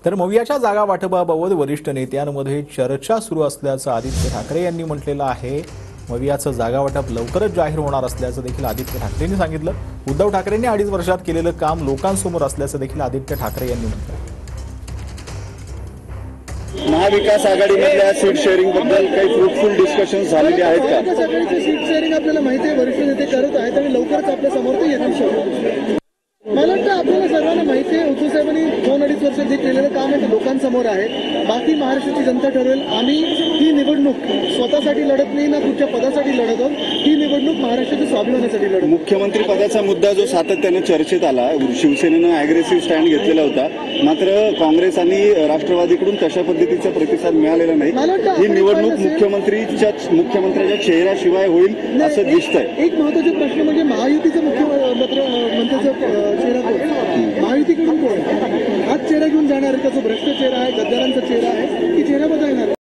तर मवियाच्या जागा वाटपाबाबत वरिष्ठ नेत्यांमध्ये चर्चा सुरू असल्याचं आदित्य ठाकरे यांनी म्हटलेलं आहे। मवियाचं जागा वाटप लवकरच जाहीर होणार असल्याचं देखील आदित्य ठाकरेंनी सांगितलं। उद्धव ठाकरेंनी 2.5 वर्षात केलेलं काम लोकांसमोर असल्याचं देखील आदित्य ठाकरे यांनी म्हटलं। महाविकास आघाडीमधल्या सीट शेअरिंग बद्दल काही फ्रुटफुल डिस्कशन झालेली आहेत का? महाविकास आघाडीची सीट शेअरिंग आपल्याला माहिती आहे, वरिष्ठ नेते करत आहेत आणि लवकरच आपल्या समोर ते येतील। मला वाटतं आपल्याला सर्वांना माहिती आहे, उद्धव साहेबांनी 2-2.5 वर्ष जे केलेलं काम आहे ते लोकांसमोर आहे। बाकी महाराष्ट्राची जनता ठरवेल। आम्ही ही निवडणूक स्वतःसाठी लढत नाही ना कुठच्या पदासाठी लढत आहोत, ही निवडणूक महाराष्ट्राच्या स्वाभिमानासाठी लढत। मुख्यमंत्री पदाचा मुद्दा जो सातत्याने चर्चेत आला, शिवसेनेनं अॅग्रेसिव्ह स्टँड घेतलेला होता, मात्र काँग्रेस आणि राष्ट्रवादीकडून तशा पद्धतीचा प्रतिसाद मिळालेला नाही। ही निवडणूक मुख्यमंत्र्याच्या चेहऱ्याशिवाय होईल असं दिसतंय। एक महत्त्वाचा प्रश्न म्हणजे महायुतीचं मुख्यमंत्र्याचं चेहरा कोण? महायुतीकडून कोण? हाच चेहरा घेऊन जाणार का? जो भ्रष्ट चेहरा आहे, गद्दारांचा चेहरा